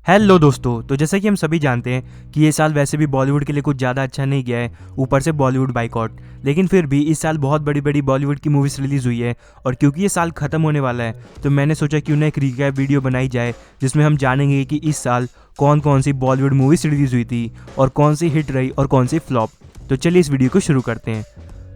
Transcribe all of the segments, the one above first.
Hello दोस्तों, तो जैसा कि हम सभी जानते हैं कि ये साल वैसे भी बॉलीवुड के लिए कुछ ज़्यादा अच्छा नहीं गया है, ऊपर से बॉलीवुड बाइकॉट। लेकिन फिर भी इस साल बहुत बड़ी बड़ी बॉलीवुड की मूवीज़ रिलीज़ हुई है और क्योंकि ये साल ख़त्म होने वाला है तो मैंने सोचा क्यों ना एक रिकैप वीडियो बनाई जाए जिसमें हम जानेंगे कि इस साल कौन कौन सी बॉलीवुड मूवीज़ रिलीज़ हुई थी और कौन सी हिट रही और कौन सी फ्लॉप। तो चलिए इस वीडियो को शुरू करते हैं।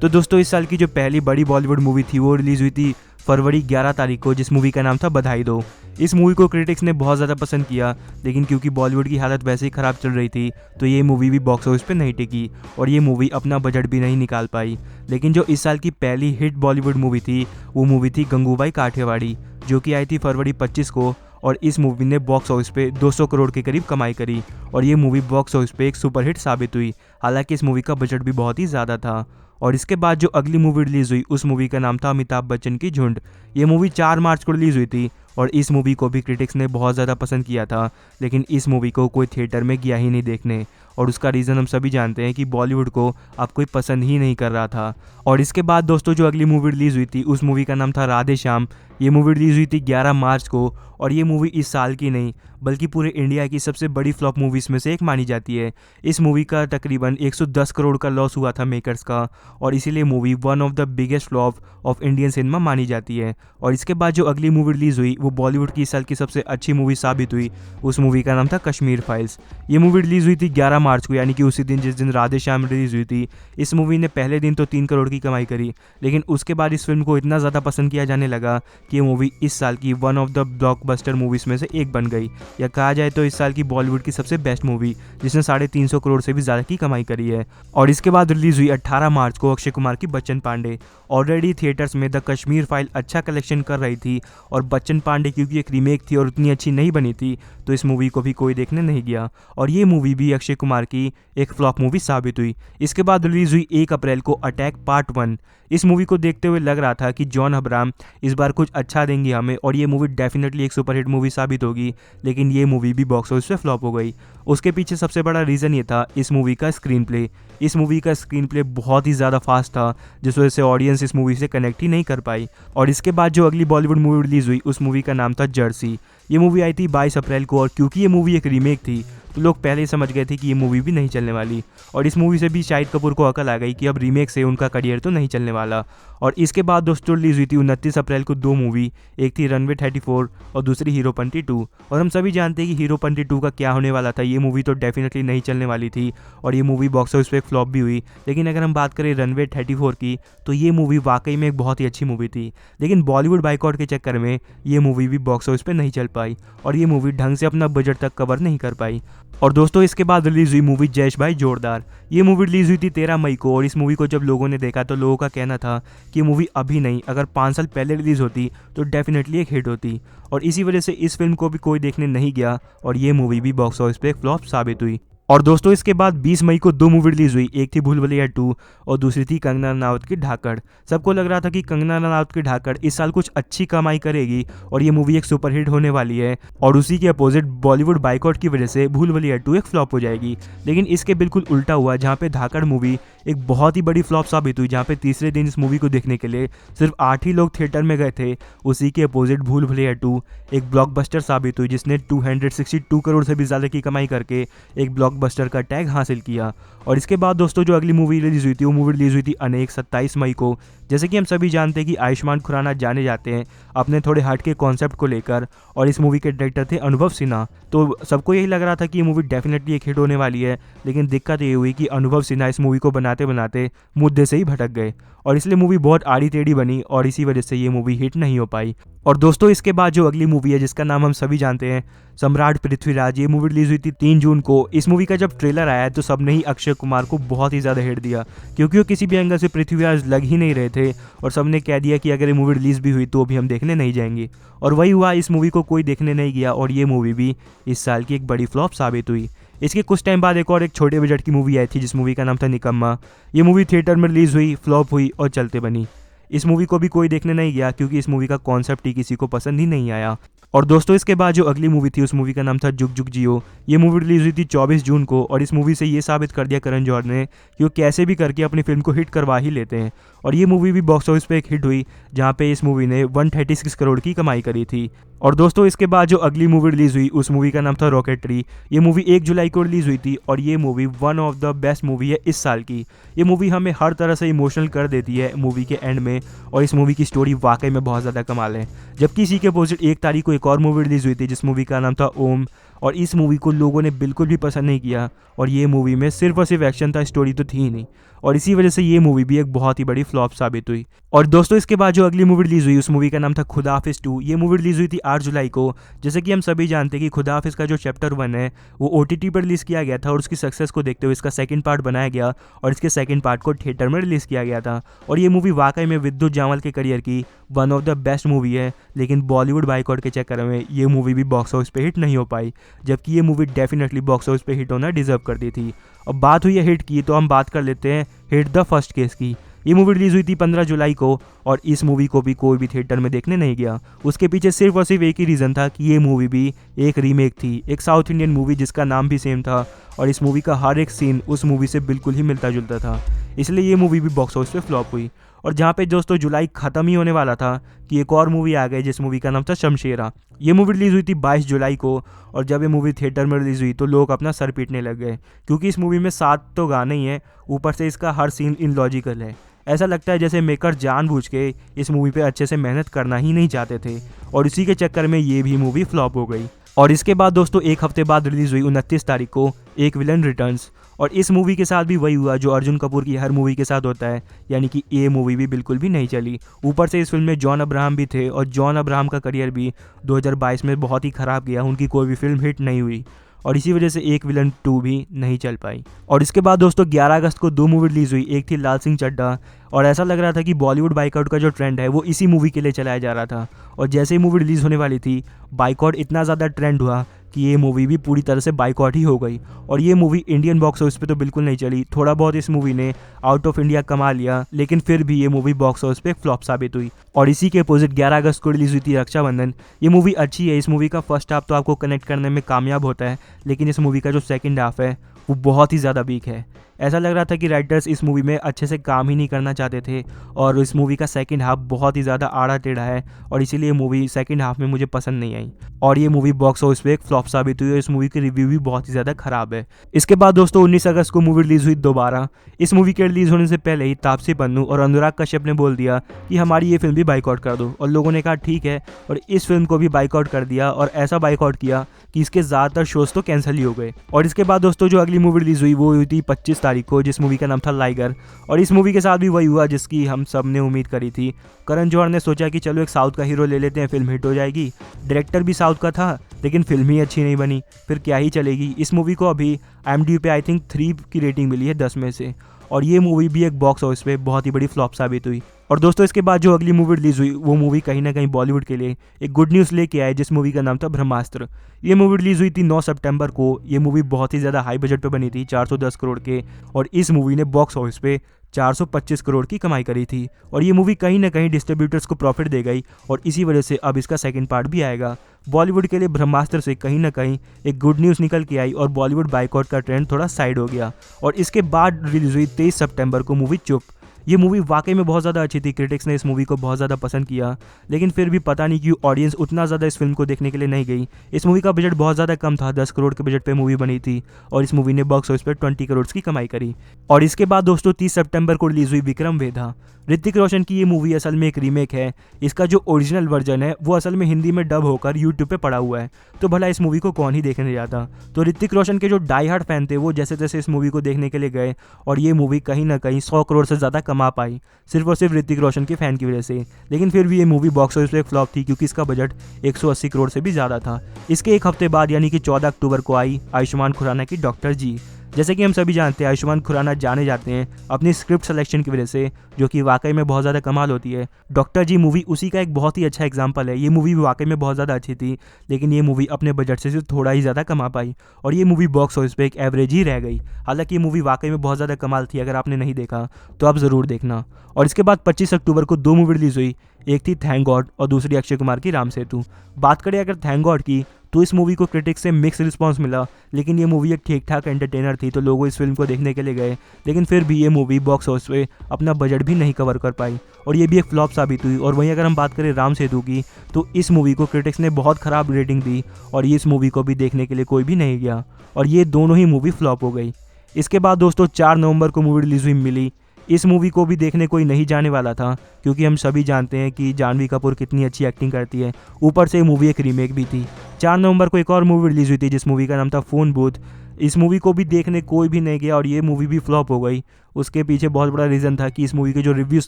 तो दोस्तों, इस साल की जो पहली बड़ी बॉलीवुड मूवी थी वो रिलीज़ हुई थी फरवरी 11 तारीख को, जिस मूवी का नाम था बधाई दो। इस मूवी को क्रिटिक्स ने बहुत ज़्यादा पसंद किया, लेकिन क्योंकि बॉलीवुड की हालत वैसे ही ख़राब चल रही थी तो ये मूवी भी बॉक्स ऑफिस पे नहीं टिकी और ये मूवी अपना बजट भी नहीं निकाल पाई। लेकिन जो इस साल की पहली हिट बॉलीवुड मूवी थी वो मूवी थी गंगूबाई काठियावाड़ी, जो कि आई थी फरवरी 25 को। और इस मूवी ने बॉक्स ऑफिस पे 200 करोड़ के करीब कमाई करी और ये मूवी बॉक्स ऑफिस पे एक सुपरहिट साबित हुई। हालांकि इस मूवी का बजट भी बहुत ही ज़्यादा था। और इसके बाद जो अगली मूवी रिलीज़ हुई उस मूवी का नाम था अमिताभ बच्चन की झुंड। ये मूवी 4 मार्च को रिलीज़ हुई थी और इस मूवी को भी क्रिटिक्स ने बहुत ज़्यादा पसंद किया था, लेकिन इस मूवी को कोई थिएटर में गया ही नहीं देखने। और उसका रीज़न हम सभी जानते हैं कि बॉलीवुड को अब कोई पसंद ही नहीं कर रहा था। और इसके बाद दोस्तों जो अगली मूवी रिलीज़ हुई थी उस मूवी का नाम था राधे श्याम। ये मूवी रिलीज़ हुई थी 11 मार्च को और ये मूवी इस साल की नहीं बल्कि पूरे इंडिया की सबसे बड़ी फ्लॉप मूवीज़ में से एक मानी जाती है। इस मूवी का तकरीबन 110 करोड़ का लॉस हुआ था मेकर्स का और इसीलिए movie one of the biggest flop of Indian cinema मानी जाती है। और इसके बाद जो अगली मूवी रिलीज़ हुई वो बॉलीवुड की इस साल की सबसे अच्छी मूवी साबित हुई। उस मूवी का नाम था कश्मीर फाइल्स। ये मूवी रिलीज़ हुई थी 11 मार्च को, यानी कि उसी दिन जिस दिन राधे श्याम रिलीज़ हुई थी। इस मूवी ने पहले दिन तो 3 करोड़ की कमाई करी, लेकिन उसके बाद इस फिल्म को इतना ज़्यादा पसंद किया जाने लगा कि ये मूवी इस साल की one of the blockbuster movies में से एक बन गई, या कहा जाए तो इस साल की बॉलीवुड की सबसे बेस्ट मूवी, जिसने 350 करोड़ से भी ज़्यादा की कमाई करी है। और इसके बाद रिलीज़ हुई 18 मार्च को अक्षय कुमार की बच्चन पांडे। ऑलरेडी थिएटर्स में द कश्मीर फाइल अच्छा कलेक्शन कर रही थी और बच्चन पांडे क्योंकि एक रीमेक थी और उतनी अच्छी नहीं बनी थी तो इस मूवी को भी कोई देखने नहीं गया और ये मूवी भी अक्षय कुमार की एक फ्लॉप मूवी साबित हुई। इसके बाद रिलीज़ हुई 1 अप्रैल को अटैक पार्ट 1। इस मूवी को देखते हुए लग रहा था कि जॉन अब्राहम इस बार कुछ अच्छा देंगे हमें और ये मूवी डेफिनेटली एक सुपरहिट मूवी साबित होगी, लेकिन ये मूवी भी बॉक्स ऑफिस पे फ्लॉप हो गई। उसके पीछे सबसे बड़ा रीज़न ये था इस मूवी का स्क्रीन प्ले। इस मूवी का स्क्रीन प्ले बहुत ही ज़्यादा फास्ट था, जिस वजह से ऑडियंस इस मूवी से कनेक्ट ही नहीं कर पाई। और इसके बाद जो अगली बॉलीवुड मूवी रिलीज़ हुई उस मूवी का नाम था जर्सी। ये मूवी आई थी 22 अप्रैल को और क्योंकि ये मूवी एक रीमेक थी तो लोग पहले ही समझ गए थे कि ये मूवी भी नहीं चलने वाली। और इस मूवी से भी शाहिद कपूर को अकल आ गई कि अब रीमेक से उनका करियर तो नहीं चलने वाला। और इसके बाद दोस्तों रिलीज़ हुई थी 29 अप्रैल को 2 मूवी, एक थी रनवे 34 और दूसरी हीरोपंती 2। और हम सभी जानते हैं कि हीरोपंती 2 का क्या होने वाला था। ये मूवी तो डेफिनेटली नहीं चलने वाली थी और ये मूवी बॉक्स ऑफिस पे एक फ्लॉप भी हुई। लेकिन अगर हम बात करें रनवे 34 की तो ये मूवी वाकई में एक बहुत ही अच्छी मूवी थी, लेकिन बॉलीवुड बाइकआउट के चक्कर में ये मूवी भी बॉक्स ऑफिस पे नहीं चल पाई और ये मूवी ढंग से अपना बजट तक कवर नहीं कर पाई। और दोस्तों इसके बाद रिलीज़ हुई मूवी जयेश भाई जोरदार। ये मूवी रिलीज़ हुई थी 13 मई को और इस मूवी को जब लोगों ने देखा तो लोगों का कहना था कि ये मूवी अभी नहीं, अगर 5 साल पहले रिलीज़ होती तो डेफिनेटली एक हिट होती। और इसी वजह से इस फिल्म को भी कोई देखने नहीं गया और ये मूवी भी बॉक्स ऑफिस पे एक फ्लॉप साबित हुई। और दोस्तों इसके बाद 20 मई को 2 मूवी रिलीज़ हुई, एक थी भूल भुलैया 2 और दूसरी थी कंगना रनावत की धाकड़। सबको लग रहा था कि कंगना रनावत की धाकड़ इस साल कुछ अच्छी कमाई करेगी और ये मूवी एक सुपरहिट होने वाली है और उसी के अपोजिट बॉलीवुड बाइकआउट की वजह से भूल भुलैया 2 एक फ्लॉप हो जाएगी। लेकिन इसके बिल्कुल उल्टा हुआ, जहाँ पे धाकड़ मूवी एक बहुत ही बड़ी फ्लॉप साबित हुई, जहाँ पे तीसरे दिन इस मूवी को देखने के लिए सिर्फ 8 ही लोग थिएटर में गए थे। उसी के अपोजिट भूल भुलैया 2 एक ब्लॉकबस्टर साबित हुई, जिसने 262 करोड़ से भी ज़्यादा की कमाई करके एक ब्लॉकबस्टर का टैग हासिल किया। और इसके बाद दोस्तों जो अगली मूवी रिलीज़ हुई थी वो मूवी रिलीज़ हुई थी अनेक 27 मई को। जैसे कि हम सभी जानते हैं कि आयुष्मान खुराना जाने जाते हैं अपने थोड़े हट के कॉन्सेप्ट को लेकर और इस मूवी के डायरेक्टर थे अनुभव सिन्हा। तो सबको यही लग रहा था कि ये मूवी डेफिनेटली एक हिट होने वाली है, लेकिन दिक्कत ये हुई कि अनुभव सिन्हा इस मूवी को बनाते बनाते मुद्दे से ही भटक गए और इसलिए मूवी बहुत आड़ी टेढ़ी बनी और इसी वजह से ये मूवी हिट नहीं हो पाई। और दोस्तों इसके बाद जो अगली मूवी है जिसका नाम हम सभी जानते हैं सम्राट पृथ्वीराज, ये मूवी रिलीज हुई थी 3 जून को। इस मूवी का जब ट्रेलर आया तो सबने ही अक्षय कुमार को बहुत ही ज़्यादा हिट दिया, क्योंकि वो किसी भी एंगल से पृथ्वीराज लग ही नहीं रहे थे और सबने कह दिया कि अगर ये मूवी रिलीज भी हुई तो अभी हम देखने नहीं जाएंगे। और वही हुआ, इस मूवी को कोई देखने नहीं गया और ये मूवी भी इस साल की एक बड़ी फ्लॉप साबित हुई। इसके कुछ टाइम बाद एक और एक छोटे बजट की मूवी आई थी जिस मूवी का नाम था निकम्मा। ये मूवी थिएटर में रिलीज़ हुई, फ्लॉप हुई और चलते बनी। इस मूवी को भी कोई देखने नहीं गया क्योंकि इस मूवी का कॉन्सेप्ट ही किसी को पसंद ही नहीं आया। और दोस्तों इसके बाद जो अगली मूवी थी उस मूवी का नाम था जुग जुग जियो। ये मूवी रिलीज हुई थी 24 जून को और इस मूवी से ये साबित कर दिया करण जौहर ने कि वो कैसे भी करके अपनी फिल्म को हिट करवा ही लेते हैं। और ये मूवी भी बॉक्स ऑफिस पे एक हिट हुई, जहाँ पे इस मूवी ने 136 करोड़ की कमाई करी थी। और दोस्तों इसके बाद जो अगली मूवी रिलीज हुई उस मूवी का नाम था रॉकेटरी। ये मूवी 1 जुलाई को रिलीज हुई थी और ये movie one of the best movie है इस साल की। ये मूवी हमें हर तरह से इमोशनल कर देती है मूवी के एंड में, और इस मूवी की स्टोरी वाकई में बहुत ज़्यादा कमाल है। जबकि इसी के अपोजिट 1 तारीख को एक और मूवी रिलीज हुई थी जिस मूवी का नाम था ओम, और इस मूवी को लोगों ने बिल्कुल भी पसंद नहीं किया, और ये मूवी में सिर्फ और सिर्फ एक्शन था, स्टोरी तो थी ही नहीं, और इसी वजह से ये मूवी भी एक बहुत ही बड़ी फ्लॉप साबित हुई। और दोस्तों इसके बाद जो अगली मूवी रिलीज हुई उस मूवी का नाम था खुदा हाफिज़ 2। ये मूवी रिलीज हुई थी 8 जुलाई को। जैसे कि हम सभी जानते हैं कि खुदा हाफिज़ का जो चैप्टर 1 है वो OTT पर रिलीज़ किया गया था, और उसकी सक्सेस को देखते हुए इसका सेकंड पार्ट बनाया गया और इसके सेकंड पार्ट को थिएटर में रिलीज़ किया गया था। और ये मूवी वाकई में विद्युत जामल के करियर की one of the best movie है, लेकिन बॉलीवुड बाइकआउट के चक्कर में ये मूवी भी बॉक्स ऑफिस पे हिट नहीं हो पाई, जबकि ये मूवी डेफिनेटली बॉक्स ऑफिस पे हिट होना डिजर्व करती थी। अब बात हुई है हिट की, तो हम बात कर लेते हैं हिट द फर्स्ट केस की। ये मूवी रिलीज हुई थी 15 जुलाई को, और इस मूवी को भी कोई भी थिएटर में देखने नहीं गया। उसके पीछे सिर्फ और सिर्फ एक ही रीज़न था कि ये मूवी भी एक रीमेक थी, एक साउथ इंडियन मूवी जिसका नाम भी सेम था, और इस मूवी का हर एक सीन उस मूवी से बिल्कुल ही मिलता जुलता था, इसलिए ये मूवी भी बॉक्स ऑफिस पे फ्लॉप हुई। और जहाँ पे दोस्तों जुलाई ख़त्म ही होने वाला था कि एक और मूवी आ गई जिस मूवी का नाम था शमशेरा। ये मूवी रिलीज़ हुई थी 22 जुलाई को, और जब ये मूवी थिएटर में रिलीज़ हुई तो लोग अपना सर पीटने लग गए, क्योंकि इस मूवी में 7 तो गाने ही हैं, ऊपर से इसका हर सीन इनलॉजिकल है। ऐसा लगता है जैसे मेकर जानबूझ के इस मूवी पे अच्छे से मेहनत करना ही नहीं चाहते थे, और इसी के चक्कर में ये भी मूवी फ्लॉप हो गई। और इसके बाद दोस्तों एक हफ्ते बाद रिलीज़ हुई 29 तारीख को एक विलन रिटर्न्स, और इस मूवी के साथ भी वही हुआ जो अर्जुन कपूर की हर मूवी के साथ होता है, यानी कि ये मूवी भी बिल्कुल भी नहीं चली। ऊपर से इस फिल्म में जॉन अब्राहम भी थे, और जॉन अब्राहम का करियर भी 2022 में बहुत ही ख़राब गया, उनकी कोई भी फिल्म हिट नहीं हुई, और इसी वजह से एक विलन 2 भी नहीं चल पाई। और इसके बाद दोस्तों 11 अगस्त को 2 मूवी रिलीज़ हुई, एक थी लाल सिंह चड्ढा, और ऐसा लग रहा था कि बॉलीवुड बाइकआउट का जो ट्रेंड है वो इसी मूवी के लिए चलाया जा रहा था। और जैसे ही मूवी रिलीज़ होने वाली थी, बाइकआउट इतना ज़्यादा ट्रेंड हुआ कि ये मूवी भी पूरी तरह से बाइकआउट ही हो गई, और ये मूवी इंडियन बॉक्स ऑफिस पे तो बिल्कुल नहीं चली। थोड़ा बहुत इस मूवी ने आउट ऑफ इंडिया कमा लिया, लेकिन फिर भी ये मूवी बॉक्स ऑफिस पे एक फ्लॉप साबित हुई। और इसी के अपोजिट 11 अगस्त को रिलीज़ हुई थी रक्षाबंधन। ये मूवी अच्छी है, इस मूवी का फर्स्ट हाफ तो आपको कनेक्ट करने में कामयाब होता है, लेकिन इस मूवी का जो सेकंड हाफ है वो बहुत ही ज़्यादा वीक है। ऐसा लग रहा था कि राइटर्स इस मूवी में अच्छे से काम ही नहीं करना चाहते थे, और इस मूवी का सेकंड हाफ बहुत ही ज़्यादा आड़ा टेढ़ा है, और इसीलिए मूवी सेकंड हाफ में मुझे पसंद नहीं आई, और ये मूवी बॉक्स ऑफिस पे एक फ्लॉप साबित हुई, और इस मूवी की रिव्यू भी बहुत ही ज़्यादा ख़राब है। इसके बाद दोस्तों 19 अगस्त को मूवी रिलीज़ हुई दोबारा। इस मूवी के रिलीज़ होने से पहले ही तापसी पन्नू और अनुराग कश्यप ने बोल दिया कि हमारी ये फिल्म भी बाइकआउट कर दो, और लोगों ने कहा ठीक है, और इस फिल्म को भी बाइकआउट कर दिया, और ऐसा बाइकआउट किया कि इसके ज़्यादातर शोज़ तो कैंसिल ही हो गए। और इसके बाद दोस्तों जो अगली मूवी रिलीज़ हुई वो हुई थी 25 तारीख को, जिस मूवी का नाम था लाइगर, और इस मूवी के साथ भी वही हुआ जिसकी हम सब ने उम्मीद करी थी। करण जौहर ने सोचा कि चलो एक साउथ का हीरो ले लेते हैं, फिल्म हिट हो जाएगी। डायरेक्टर भी साउथ का था, लेकिन फिल्म ही अच्छी नहीं बनी, फिर क्या ही चलेगी। इस मूवी को अभी IMDb पे आई थिंक 3 की रेटिंग मिली है 10 में से, और ये मूवी भी एक बॉक्स ऑफिस पे बहुत ही बड़ी फ्लॉप साबित हुई। और दोस्तों इसके बाद जो अगली मूवी रिलीज़ हुई वो मूवी कहीं ना कहीं बॉलीवुड के लिए एक गुड न्यूज़ लेके आए, जिस मूवी का नाम था ब्रह्मास्त्र। ये मूवी रिलीज़ हुई थी 9 सितंबर को। ये मूवी बहुत ही ज़्यादा हाई बजट पे बनी थी, 410 करोड़ के, और इस मूवी ने बॉक्स ऑफिस पे 425 करोड़ की कमाई करी थी, और ये मूवी कहीं ना कहीं डिस्ट्रीब्यूटर्स को प्रॉफिट दे गई, और इसी वजह से अब इसका सेकंड पार्ट भी आएगा। बॉलीवुड के लिए ब्रह्मास्त्र से कहीं ना कहीं एक गुड न्यूज़ निकल के आई, और बॉलीवुड बाइकआउट का ट्रेंड थोड़ा साइड हो गया। और इसके बाद रिलीज़ हुई 23 सितंबर को मूवी चुप। ये मूवी वाकई में बहुत ज़्यादा अच्छी थी, क्रिटिक्स ने इस मूवी को बहुत ज़्यादा पसंद किया, लेकिन फिर भी पता नहीं क्यों ऑडियंस उतना ज़्यादा इस फिल्म को देखने के लिए नहीं गई। इस मूवी का बजट बहुत ज़्यादा कम था, 10 करोड़ के बजट पे मूवी बनी थी, और इस मूवी ने बॉक्स ऑफिस पे 20 करोड़ की कमाई करी। और इसके बाद दोस्तों 30 सितंबर को रिलीज़ हुई विक्रम वेधा। ऋतिक रोशन की ये मूवी असल में एक रीमेक है। इसका जो ओरिजिनल वर्जन है वो असल में हिंदी में डब होकर यूट्यूब पे पड़ा हुआ है, तो भला इस मूवी को कौन ही देखने जाता। तो ऋतिक रोशन के जो डाई हार्ड फैन थे वो जैसे तैसे इस मूवी को देखने के लिए गए, और ये मूवी कहीं ना कहीं 100 करोड़ से ज़्यादा कमा पाई, सिर्फ और सिर्फ ऋतिक रोशन के फैन की वजह से। लेकिन फिर भी ये मूवी बॉक्स ऑफिस पे फ्लॉप थी, क्योंकि इसका बजट 180 करोड़ से भी ज़्यादा था। इसके एक हफ्ते बाद यानी कि 14 अक्टूबर को आई आयुष्मान खुराना की डॉक्टर जी। जैसे कि हम सभी जानते हैं आयुष्मान खुराना जाने जाते हैं अपनी स्क्रिप्ट सिलेक्शन की वजह से, जो कि वाकई में बहुत ज़्यादा कमाल होती है। डॉक्टर जी मूवी उसी का एक बहुत ही अच्छा एग्जांपल है। ये मूवी भी वाकई में बहुत ज़्यादा अच्छी थी, लेकिन ये मूवी अपने बजट से सिर्फ थोड़ा ही ज़्यादा कमा पाई, और ये मूवी बॉक्स ऑफिस पे एक एवरेज ही रह गई। हालांकि ये मूवी वाकई में बहुत ज़्यादा कमाल थी, अगर आपने नहीं देखा तो आप ज़रूर देखना। और इसके बाद 25 अक्टूबर को 2 मूवी रिलीज़ हुई, एक थी थैंक गॉड और दूसरी अक्षय कुमार की राम सेतु। बात करें अगर थैंक गॉड की, तो इस मूवी को क्रिटिक्स से मिक्स रिस्पांस मिला, लेकिन ये मूवी एक ठीक ठाक एंटरटेनर थी तो लोग इस फिल्म को देखने के लिए गए। लेकिन फिर भी ये मूवी बॉक्स ऑफिस पे अपना बजट भी नहीं कवर कर पाई और ये भी एक फ्लॉप साबित हुई। और वहीं अगर हम बात करें राम सेतु की, तो इस मूवी को क्रिटिक्स ने बहुत ख़राब रेटिंग दी और ये इस मूवी को भी देखने के लिए कोई भी नहीं गया और ये दोनों ही मूवी फ्लॉप हो गई। इसके बाद दोस्तों 4 नवंबर को मूवी रिलीज हुई मिली। इस मूवी को भी देखने कोई नहीं जाने वाला था क्योंकि हम सभी जानते हैं कि जानवी कपूर कितनी अच्छी एक्टिंग करती है, ऊपर से ये मूवी एक रीमेक भी थी। 4 नवंबर को एक और मूवी रिलीज हुई थी जिस मूवी का नाम था फोन बूथ। इस मूवी को भी देखने कोई भी नहीं गया और ये मूवी भी फ्लॉप हो गई। उसके पीछे बहुत बड़ा रीज़न था कि इस मूवी के जो रिव्यूज़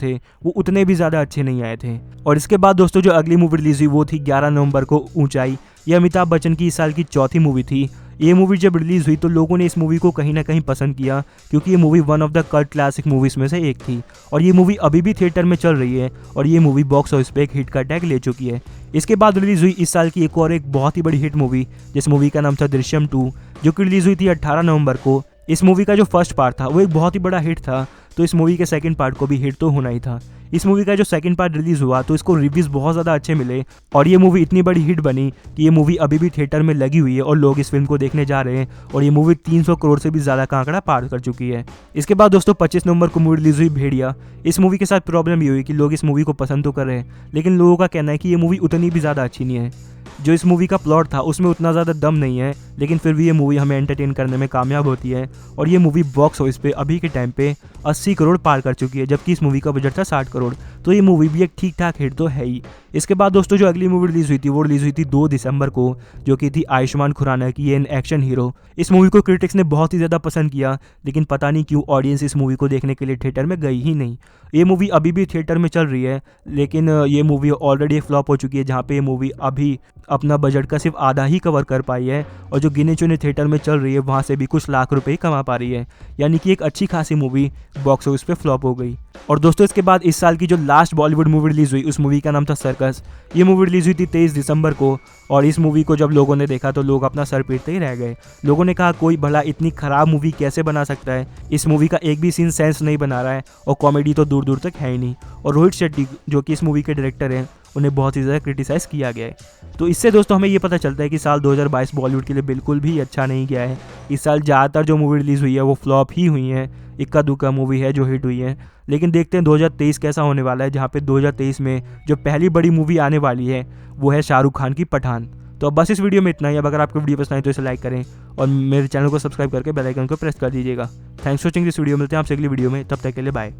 थे वो उतने भी ज़्यादा अच्छे नहीं आए थे। और इसके बाद दोस्तों जो अगली मूवी रिलीज हुई वो थी 11 नवंबर को ऊंचाई। ये अमिताभ बच्चन की इस साल की चौथी मूवी थी। ये मूवी जब रिलीज़ हुई तो लोगों ने इस मूवी को कहीं ना कहीं पसंद किया क्योंकि ये movie one of the cult classic movies में से एक थी और ये मूवी अभी भी थिएटर में चल रही है और ये मूवी बॉक्स ऑफिस पे एक हिट का टैग ले चुकी है। इसके बाद रिलीज़ हुई इस साल की एक बहुत ही बड़ी हिट मूवी जिस मूवी का नाम था दृश्यम 2, जो कि रिलीज़ हुई थी 18 नवंबर को। इस मूवी का जो फर्स्ट पार्ट था वो एक बहुत ही बड़ा हिट था, तो इस मूवी के सेकंड पार्ट को भी हिट तो होना ही था। इस मूवी का जो सेकंड पार्ट रिलीज़ हुआ तो इसको रिव्यूज़ बहुत ज़्यादा अच्छे मिले और ये मूवी इतनी बड़ी हिट बनी कि ये मूवी अभी भी थिएटर में लगी हुई है और लोग इस फिल्म को देखने जा रहे हैं और ये मूवी 300 करोड़ से भी ज़्यादा का आंकड़ा पार कर चुकी है। इसके बाद दोस्तों 25 नवंबर को मूवी रिलीज़ हुई भेड़िया। इस मूवी के साथ प्रॉब्लम ये हुई कि लोग इस मूवी को पसंद तो कर रहे हैं लेकिन लोगों का कहना है कि ये मूवी उतनी भी ज़्यादा अच्छी नहीं है। जो इस मूवी का प्लॉट था उसमें उतना ज़्यादा दम नहीं है, लेकिन फिर भी ये मूवी हमें एंटरटेन करने में कामयाब होती है और ये मूवी बॉक्स ऑफिस पे अभी के टाइम पे 80 करोड़ पार कर चुकी है, जबकि इस मूवी का बजट था 60 करोड़। तो ये मूवी भी एक ठीक ठाक हिट तो है ही। इसके बाद दोस्तों जो अगली मूवी रिलीज़ हुई थी वो रिलीज़ हुई थी 2 दिसंबर को, जो कि थी आयुष्मान खुराना की एन एक्शन हीरो। इस मूवी को क्रिटिक्स ने बहुत ही ज़्यादा पसंद किया, लेकिन पता नहीं क्यों ऑडियंस इस मूवी को देखने के लिए थिएटर में गई ही नहीं। ये मूवी अभी भी थिएटर में चल रही है, लेकिन ये मूवी ऑलरेडी फ्लॉप हो चुकी है, जहाँ पे ये मूवी अभी अपना बजट का सिर्फ आधा ही कवर कर पाई है और जो गिने चुने थिएटर में चल रही है वहाँ से भी कुछ लाख रुपए ही कमा पा रही है, यानी कि एक अच्छी खासी मूवी बॉक्स ऑफिस पे फ्लॉप हो गई। और दोस्तों इसके बाद इस साल की जो लास्ट बॉलीवुड मूवी रिलीज़ हुई उस मूवी का नाम था सर्कस। ये मूवी रिलीज़ हुई थी 23 दिसंबर को और इस मूवी को जब लोगों ने देखा तो लोग अपना सर पीटते ही रह गए। लोगों ने कहा कोई भला इतनी ख़राब मूवी कैसे बना सकता है, इस मूवी का एक भी सीन सेंस नहीं बना रहा है और कॉमेडी तो दूर दूर तक है ही नहीं। और रोहित शेट्टी जो कि इस मूवी के डायरेक्टर हैं उन्हें बहुत ही ज़्यादा क्रिटिसाइज़ किया गया है। तो इससे दोस्तों हमें ये पता चलता है कि साल 2022 बॉलीवुड के लिए बिल्कुल भी अच्छा नहीं गया है। इस साल ज़्यादातर जो मूवी रिलीज़ हुई है वो फ्लॉप ही हुई हैं, इक्का दुक्का मूवी है जो हिट हुई है। लेकिन देखते हैं 2023 कैसा होने वाला है, जहाँ पे 2023 में जो पहली बड़ी मूवी आने वाली है वो है शाहरुख खान की पठान। तो अब बस इस वीडियो में इतना ही। अब अगर आपको वीडियो पसंद आए तो इसे लाइक करें और मेरे चैनल को सब्सक्राइब करके बेल आइकन को प्रेस कर दीजिएगा। Thanks for watching this video. मिलते हैं आपसे अगली वीडियो में, तब तक के लिए बाय।